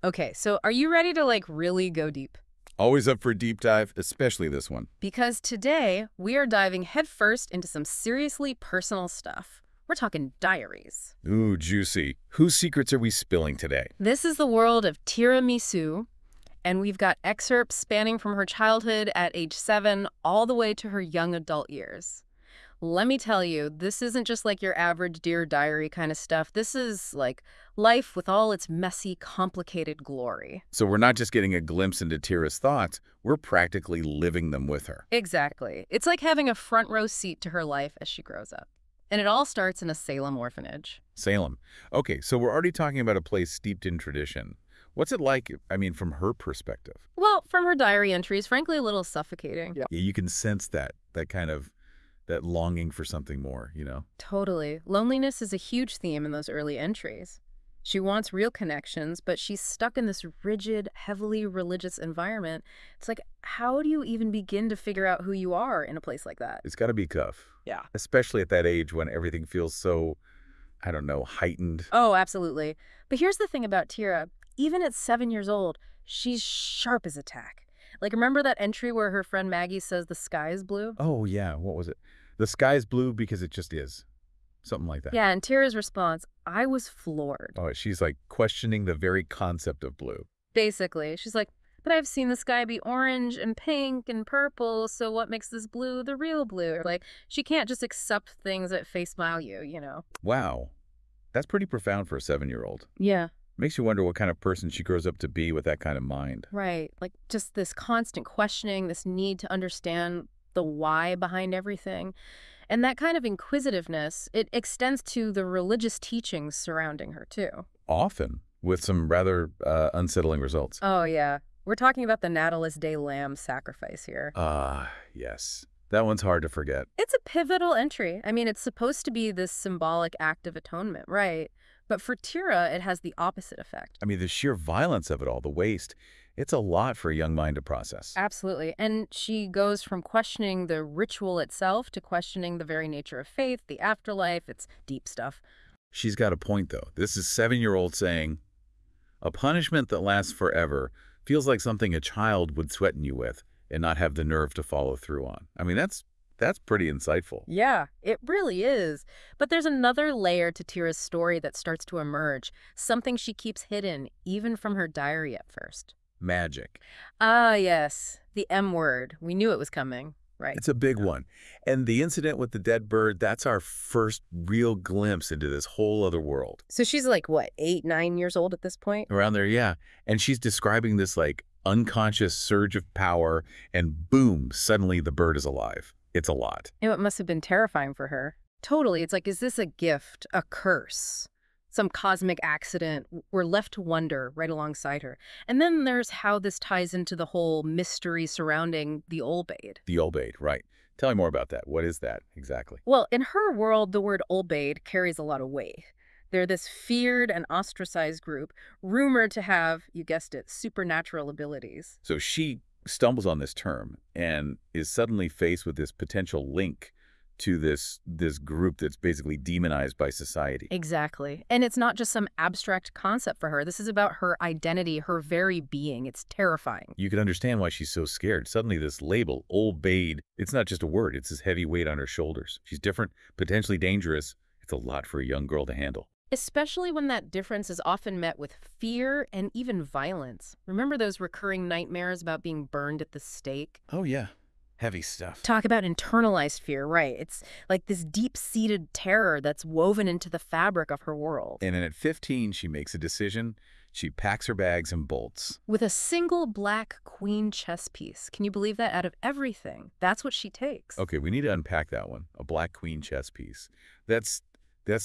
Okay, so are you ready to really go deep? Always up for a deep dive, especially this one. Because today we are diving headfirst into some seriously personal stuff. We're talking diaries. Ooh, juicy. Whose secrets are we spilling today? This is the world of Tira, and we've got excerpts spanning from her childhood at age 7 all the way to her young adult years. Let me tell you, this isn't just like your average Dear Diary kind of stuff. This is like life with all its messy, complicated glory. So we're not just getting a glimpse into Tira's thoughts, we're practically living them with her. Exactly. It's like having a front row seat to her life as she grows up. And it all starts in a Salem orphanage. Salem. Okay, so we're already talking about a place steeped in tradition. What's it like, from her perspective? Well, from her diary entries, frankly, a little suffocating. Yeah, you can sense that longing for something more, Totally. Loneliness is a huge theme in those early entries. She wants real connections, but she's stuck in this rigid, heavily religious environment. It's like, how do you even begin to figure out who you are in a place like that? It's got to be tough. Yeah. Especially at that age when everything feels so, I don't know, heightened. Oh, absolutely. But here's the thing about Tira. Even at 7 years old, she's sharp as a tack. Like, remember that entry where her friend Maggie says the sky is blue? Oh, yeah. What was it? The sky is blue because it just is. Something like that. Yeah, and Tira's response, I was floored. Oh, she's like questioning the very concept of blue. Basically, she's like, but I've seen the sky be orange and pink and purple, so what makes this blue the real blue? Like, she can't just accept things at face value. Wow. That's pretty profound for a 7-year-old. Yeah. Makes you wonder what kind of person she grows up to be with that kind of mind. Right. Like, just this constant questioning, this need to understand the why behind everything. And that kind of inquisitiveness, it extends to the religious teachings surrounding her, too. Often, with some rather unsettling results. Oh, yeah. We're talking about the Natalis Day lamb sacrifice here. Yes. That one's hard to forget. It's a pivotal entry. I mean, it's supposed to be this symbolic act of atonement, right? But for Tira, it has the opposite effect. The sheer violence of it all, the waste, it's a lot for a young mind to process. Absolutely. And she goes from questioning the ritual itself to questioning the very nature of faith, the afterlife. It's deep stuff. She's got a point, though. This is 7-year-old saying, a punishment that lasts forever feels like something a child would threaten you with and not have the nerve to follow through on. That's pretty insightful. Yeah, it really is. But there's another layer to Tira's story that starts to emerge, something she keeps hidden, even from her diary at first. Magic. Ah, yes, the M word. We knew it was coming, right? It's a big one. And the incident with the dead bird, that's our first real glimpse into this whole other world. So she's like, what, 8, 9 years old at this point? Around there, yeah. And she's describing this unconscious surge of power, and boom, suddenly the bird is alive. It's a lot. It must have been terrifying for her. Totally. It's like, is this a gift, a curse, some cosmic accident? We're left to wonder right alongside her. And then there's how this ties into the whole mystery surrounding the Olbaid. The Olbaid, right. Tell me more about that. What is that exactly? Well, in her world, the word Olbaid carries a lot of weight. They're this feared and ostracized group, rumored to have, you guessed it, supernatural abilities. So she stumbles on this term and is suddenly faced with this potential link to this group that's basically demonized by society. Exactly. And it's not just some abstract concept for her. This is about her identity, her very being. It's terrifying. You can understand why she's so scared. Suddenly this label, Old Babe, it's not just a word. It's this heavy weight on her shoulders. She's different, potentially dangerous. It's a lot for a young girl to handle. Especially when that difference is often met with fear and even violence. Remember those recurring nightmares about being burned at the stake? Oh, yeah. Heavy stuff. Talk about internalized fear, right? It's like this deep-seated terror that's woven into the fabric of her world. And then at 15, she makes a decision. She packs her bags and bolts. With a single black queen chess piece. Can you believe that? Out of everything. That's what she takes. Okay, we need to unpack that one. A black queen chess piece. That's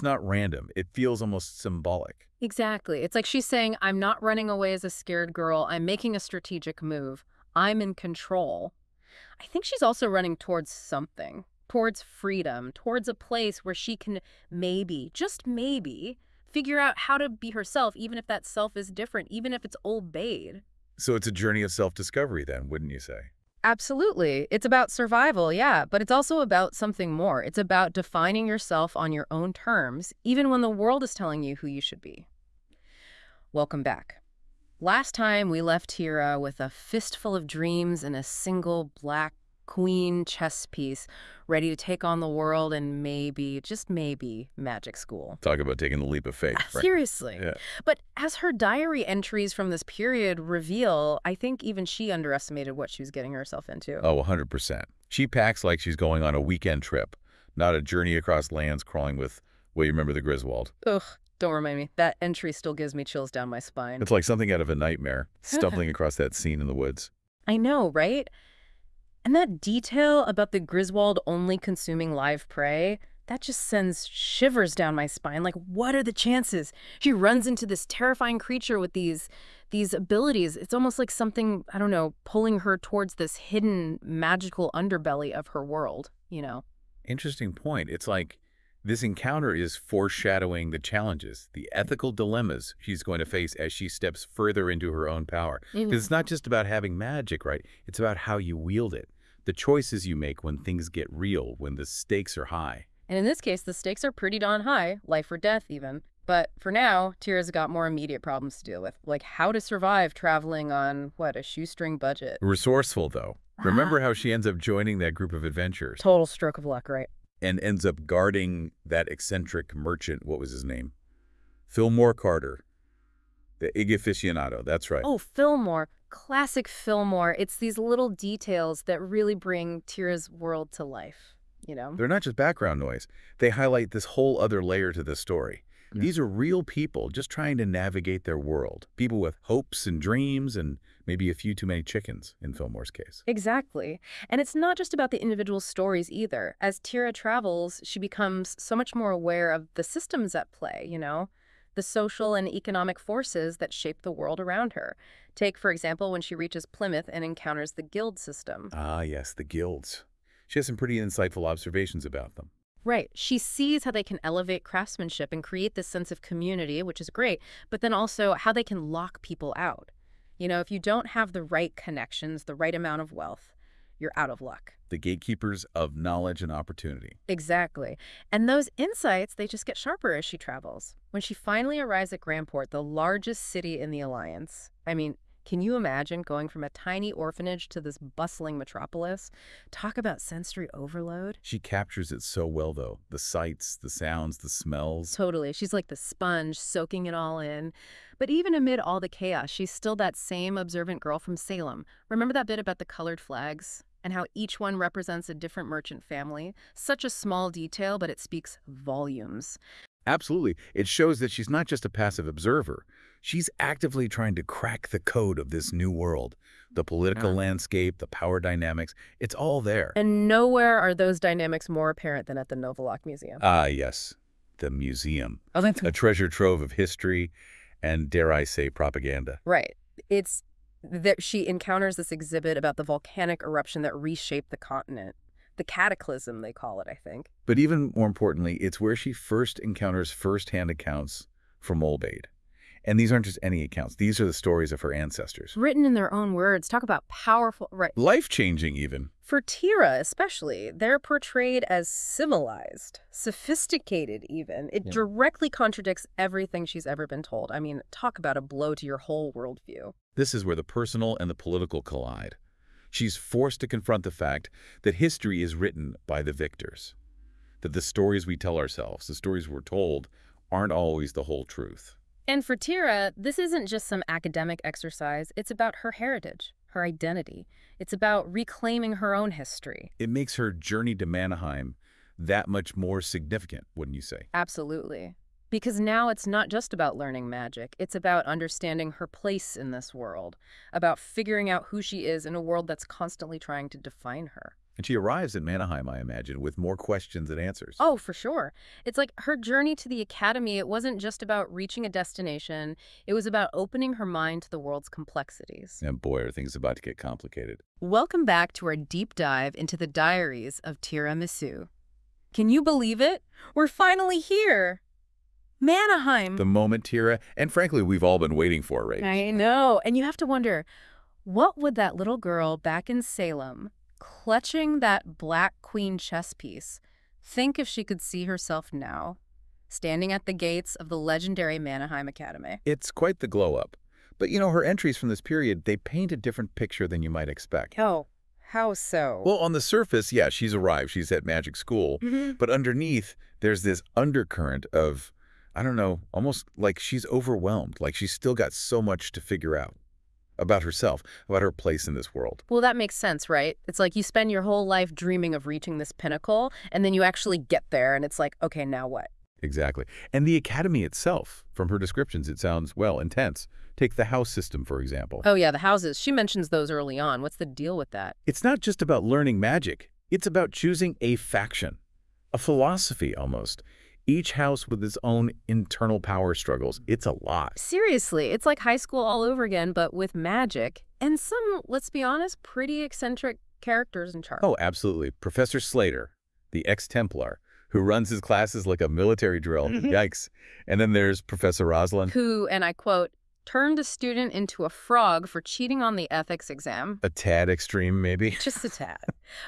not random. It feels almost symbolic. Exactly. It's like she's saying, I'm not running away as a scared girl. I'm making a strategic move. I'm in control. I think she's also running towards something, towards freedom, towards a place where she can maybe, just maybe, figure out how to be herself, even if that self is different, even if it's Old Babe. So it's a journey of self-discovery then, wouldn't you say? Absolutely. It's about survival, yeah, but it's also about something more. It's about defining yourself on your own terms, even when the world is telling you who you should be. Welcome back. Last time we left Tira with a fistful of dreams and a single black queen chess piece, ready to take on the world and maybe, just maybe, magic school. Talk about taking the leap of faith, right? Seriously. Yeah. But as her diary entries from this period reveal, I think even she underestimated what she was getting herself into. Oh, 100%. She packs like she's going on a weekend trip, not a journey across lands crawling with, well, you remember the Griswold. Ugh, don't remind me. That entry still gives me chills down my spine. It's like something out of a nightmare, stumbling across that scene in the woods. I know, right? And that detail about the Griswold only consuming live prey, that just sends shivers down my spine. Like, what are the chances? She runs into this terrifying creature with these abilities. It's almost like something, I don't know, pulling her towards this hidden magical underbelly of her world, you know? Interesting point. It's like this encounter is foreshadowing the challenges, the ethical dilemmas she's going to face as she steps further into her own power. Because it's not just about having magic, right? It's about how you wield it, the choices you make when things get real, when the stakes are high. And in this case, the stakes are pretty darn high, life or death even. But for now, Tira's got more immediate problems to deal with, like how to survive traveling on, what, a shoestring budget. Resourceful, though. Remember how she ends up joining that group of adventurers Total stroke of luck, right? and ends up guarding that eccentric merchant, what was his name? Fillmore Carter, the Ig aficionado, that's right. Oh, Fillmore. Classic Fillmore. It's these little details that really bring Tira's world to life, you know? They're not just background noise. They highlight this whole other layer to the story. Yeah. These are real people just trying to navigate their world. People with hopes and dreams and maybe a few too many chickens, in Fillmore's case. Exactly. And it's not just about the individual stories either. As Tira travels, she becomes so much more aware of the systems at play, you know? The social and economic forces that shape the world around her. Take, for example, when she reaches Plymouth and encounters the guild system. Ah, yes, the guilds. She has some pretty insightful observations about them. Right. She sees how they can elevate craftsmanship and create this sense of community, which is great, but then also how they can lock people out. You know, if you don't have the right connections, the right amount of wealth, you're out of luck. The gatekeepers of knowledge and opportunity. Exactly. And those insights, they just get sharper as she travels. When she finally arrives at Grandport, the largest city in the Alliance, I mean, can you imagine going from a tiny orphanage to this bustling metropolis? Talk about sensory overload. She captures it so well, though. The sights, the sounds, the smells. Totally. She's like the sponge, soaking it all in. But even amid all the chaos, she's still that same observant girl from Salem. Remember that bit about the colored flags? And how each one represents a different merchant family? Such a small detail, but it speaks volumes. Absolutely. It shows that she's not just a passive observer. She's actively trying to crack the code of this new world. The political landscape, the power dynamics, it's all there. And nowhere are those dynamics more apparent than at the Novolok Museum. Ah, yes. The museum. Oh, that's A treasure trove of history and, dare I say, propaganda. right. It's that she encounters this exhibit about the volcanic eruption that reshaped the continent. The cataclysm, they call it, I think. But even more importantly, it's where she first encounters first-hand accounts from Olbaid. And these aren't just any accounts. These are the stories of her ancestors. Written in their own words. Talk about powerful, right? Life-changing, even. For Tira, especially, they're portrayed as civilized, sophisticated even. It directly contradicts everything she's ever been told. I mean, talk about a blow to your whole worldview. This is where the personal and the political collide. She's forced to confront the fact that history is written by the victors, that the stories we tell ourselves, the stories we're told, aren't always the whole truth. And for Tira, this isn't just some academic exercise. It's about her heritage, her identity. It's about reclaiming her own history. It makes her journey to Mannheim that much more significant, wouldn't you say? Absolutely. Because now it's not just about learning magic. It's about understanding her place in this world, about figuring out who she is in a world that's constantly trying to define her. And she arrives in Mannheim, I imagine, with more questions than answers. Oh, for sure. It's like her journey to the academy, it wasn't just about reaching a destination. It was about opening her mind to the world's complexities. And boy, are things about to get complicated. Welcome back to our deep dive into the diaries of Tiramisu. Can you believe it? We're finally here. Mannheim. The moment, Tira, and frankly, we've all been waiting for, right? I know. And you have to wonder, what would that little girl back in Salem, clutching that black queen chess piece, think if she could see herself now, standing at the gates of the legendary Mannheim Academy? It's quite the glow-up. But, her entries from this period, they paint a different picture than you might expect. Oh, how so? Well, on the surface, yeah, she's arrived. She's at magic school. Hmm. But underneath, there's this undercurrent of, I don't know, almost like she's overwhelmed, like she's still got so much to figure out about herself, about her place in this world. Well, that makes sense, right? It's like you spend your whole life dreaming of reaching this pinnacle, and then you actually get there, and it's like, okay, now what? Exactly. And the academy itself, from her descriptions, it sounds, well, intense. Take the house system, for example. Oh, yeah, the houses. She mentions those early on. What's the deal with that? It's not just about learning magic. It's about choosing a faction, a philosophy almost. Each house with its own internal power struggles. It's a lot. Seriously, it's like high school all over again, but with magic. And some, let's be honest, pretty eccentric characters in charge. Oh, absolutely. Professor Slater, the ex-Templar, who runs his classes like a military drill. Yikes. And then there's Professor Rosalind. Who, and I quote, turned a student into a frog for cheating on the ethics exam. A tad extreme, maybe. Just a tad.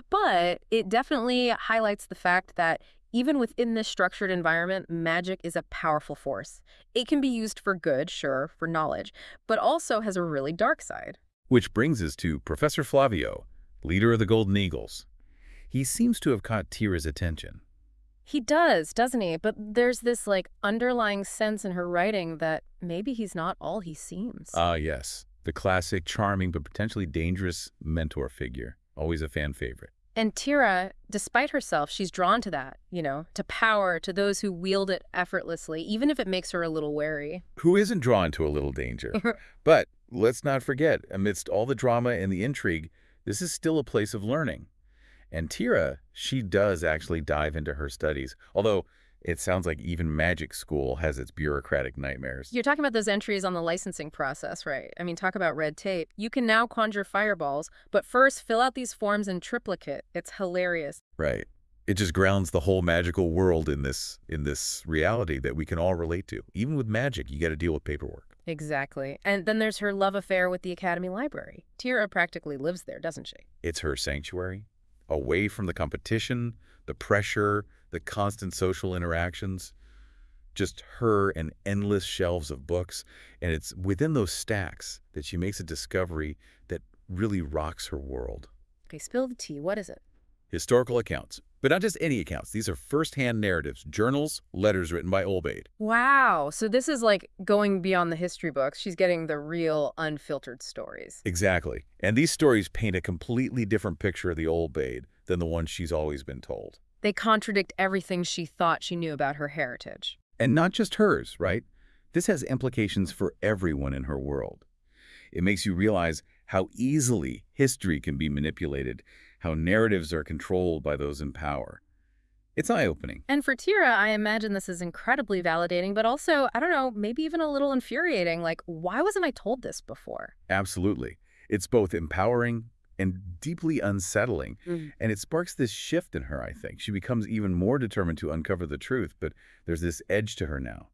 But it definitely highlights the fact that even within this structured environment, magic is a powerful force. It can be used for good, sure, for knowledge, but also has a really dark side. Which brings us to Professor Flavio, leader of the Golden Eagles. He seems to have caught Tira's attention. He does, doesn't he? But there's this, underlying sense in her writing that maybe he's not all he seems. Ah, yes. The classic, charming, but potentially dangerous mentor figure. Always a fan favorite. And Tira, despite herself, she's drawn to that, to power, to those who wield it effortlessly, even if it makes her a little wary. Who isn't drawn to a little danger? But let's not forget, amidst all the drama and the intrigue, this is still a place of learning. And Tira, she does actually dive into her studies, although it sounds like even magic school has its bureaucratic nightmares. You're talking about those entries on the licensing process, right? I mean, talk about red tape. You can now conjure fireballs, but first fill out these forms in triplicate. It's hilarious. Right. It just grounds the whole magical world in this reality that we can all relate to. Even with magic, you got to deal with paperwork. Exactly. And then there's her love affair with the Academy Library. Tira practically lives there, doesn't she? It's her sanctuary, away from the competition, the pressure, the constant social interactions, just her and endless shelves of books. And it's within those stacks that she makes a discovery that really rocks her world. Okay, spill the tea. What is it? Historical accounts, but not just any accounts. These are first-hand narratives, journals, letters written by Old-Maid. Wow. So this is like going beyond the history books. She's getting the real, unfiltered stories. Exactly. And these stories paint a completely different picture of the Old-Maid than the one she's always been told. They contradict everything she thought she knew about her heritage. And not just hers, right? This has implications for everyone in her world. It makes you realize how easily history can be manipulated, how narratives are controlled by those in power. It's eye-opening. And for Tira, I imagine this is incredibly validating, but also, I don't know, maybe even a little infuriating. Like, why wasn't I told this before? Absolutely. It's both empowering and deeply unsettling. And it sparks this shift in her, I think. She becomes even more determined to uncover the truth, but there's this edge to her now,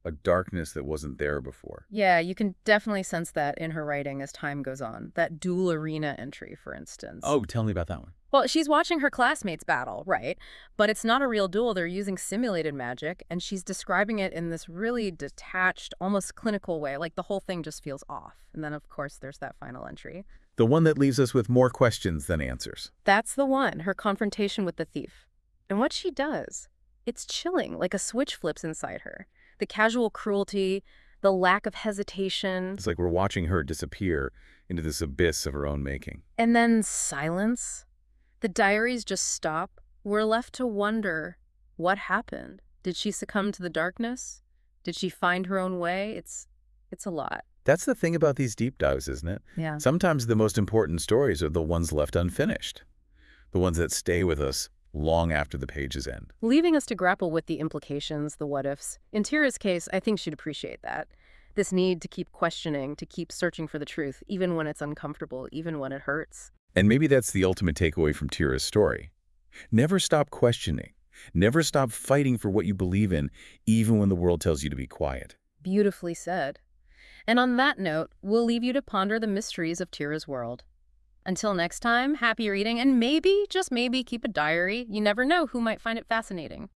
a darkness that wasn't there before. Yeah, you can definitely sense that in her writing as time goes on. That dual arena entry, for instance. Oh, tell me about that one. Well, she's watching her classmates battle, right? But it's not a real duel. They're using simulated magic, and she's describing it in this really detached, almost clinical way. Like the whole thing just feels off. And then, of course, there's that final entry. The one that leaves us with more questions than answers. That's the one, her confrontation with the thief. And what she does, it's chilling, like a switch flips inside her. The casual cruelty, the lack of hesitation. It's like we're watching her disappear into this abyss of her own making. And then silence. The diaries just stop. We're left to wonder, what happened? Did she succumb to the darkness? Did she find her own way? It's a lot. That's the thing about these deep dives, isn't it? Yeah. Sometimes the most important stories are the ones left unfinished, the ones that stay with us long after the pages end. Leaving us to grapple with the implications, the what-ifs. In Tira's case, I think she'd appreciate that. This need to keep questioning, to keep searching for the truth, even when it's uncomfortable, even when it hurts. And maybe that's the ultimate takeaway from Tira's story. Never stop questioning. Never stop fighting for what you believe in, even when the world tells you to be quiet. Beautifully said. And on that note, we'll leave you to ponder the mysteries of Tira's world. Until next time, happy reading, and maybe, just maybe, keep a diary. You never know who might find it fascinating.